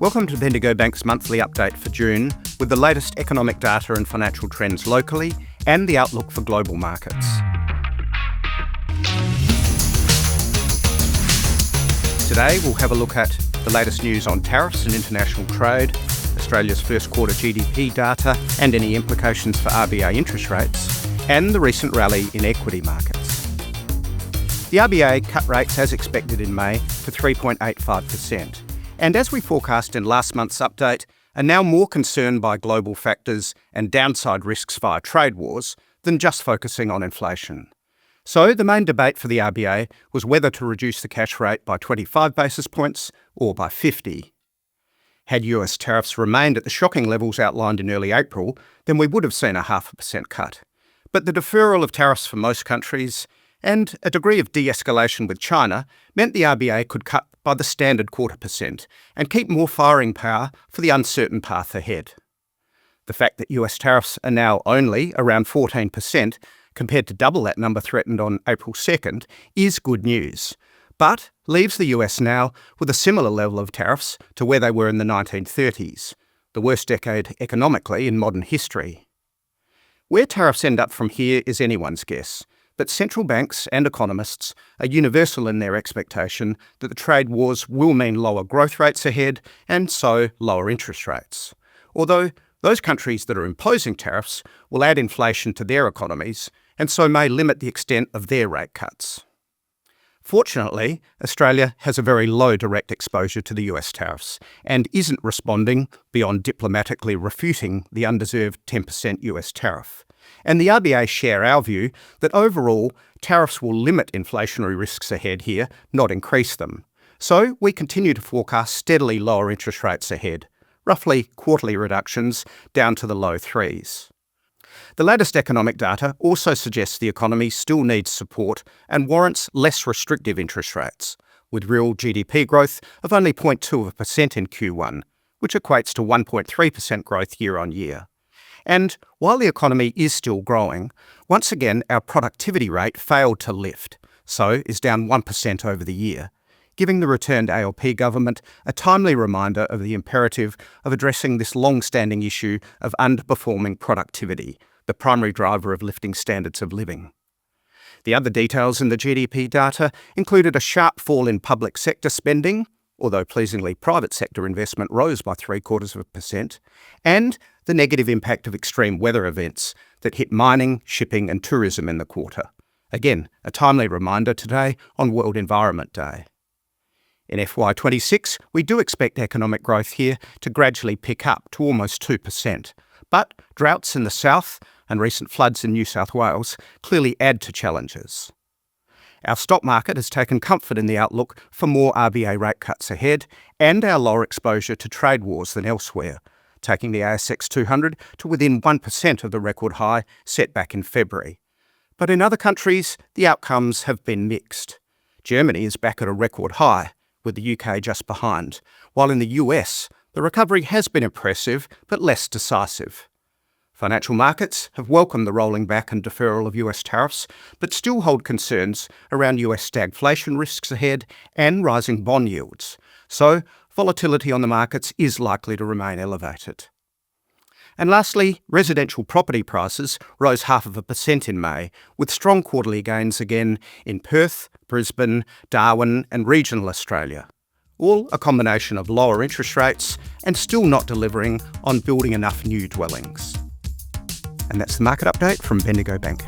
Welcome to Bendigo Bank's monthly update for June, with the latest economic data and financial trends locally and the outlook for global markets. Today we'll have a look at the latest news on tariffs and international trade, Australia's first quarter GDP data and any implications for RBA interest rates, and the recent rally in equity markets. The RBA cut rates as expected in May to 3.85%. And as we forecast in last month's update, are now more concerned by global factors and downside risks via trade wars than just focusing on inflation. So the main debate for the RBA was whether to reduce the cash rate by 25 basis points or by 50. Had US tariffs remained at the shocking levels outlined in early April, then we would have seen a 0.5% cut. But the deferral of tariffs for most countries and a degree of de-escalation with China meant the RBA could cut by the standard 0.25% and keep more firing power for the uncertain path ahead. The fact that US tariffs are now only around 14%, compared to double that number threatened on April 2nd, is good news, but leaves the US now with a similar level of tariffs to where they were in the 1930s, the worst decade economically in modern history. Where tariffs end up from here is anyone's guess, but central banks and economists are universal in their expectation that the trade wars will mean lower growth rates ahead and so lower interest rates. Although those countries that are imposing tariffs will add inflation to their economies and so may limit the extent of their rate cuts. Fortunately, Australia has a very low direct exposure to the US tariffs and isn't responding beyond diplomatically refuting the undeserved 10% US tariff. And the RBA share our view that overall, tariffs will limit inflationary risks ahead here, not increase them. So we continue to forecast steadily lower interest rates ahead, roughly quarterly reductions down to the low threes. The latest economic data also suggests the economy still needs support and warrants less restrictive interest rates, with real GDP growth of only 0.2% in Q1, which equates to 1.3% growth year on year. And while the economy is still growing, once again our productivity rate failed to lift, so is down 1% over the year, giving the returned ALP government a timely reminder of the imperative of addressing this long-standing issue of underperforming productivity, the primary driver of lifting standards of living. The other details in the GDP data included a sharp fall in public sector spending, although pleasingly private sector investment rose by 0.75%, and the negative impact of extreme weather events that hit mining, shipping and tourism in the quarter. Again, a timely reminder today on World Environment Day. In FY26, we do expect economic growth here to gradually pick up to almost 2%, but droughts in the south and recent floods in New South Wales clearly add to challenges. Our stock market has taken comfort in the outlook for more RBA rate cuts ahead and our lower exposure to trade wars than elsewhere, taking the ASX 200 to within 1% of the record high set back in February. But in other countries, the outcomes have been mixed. Germany is back at a record high, with the UK just behind, while in the US, the recovery has been impressive but less decisive. Financial markets have welcomed the rolling back and deferral of US tariffs, but still hold concerns around US stagflation risks ahead and rising bond yields. So, volatility on the markets is likely to remain elevated. And lastly, residential property prices rose 0.5% in May, with strong quarterly gains again in Perth, Brisbane, Darwin and regional Australia. All a combination of lower interest rates and still not delivering on building enough new dwellings. And that's the market update from Bendigo Bank.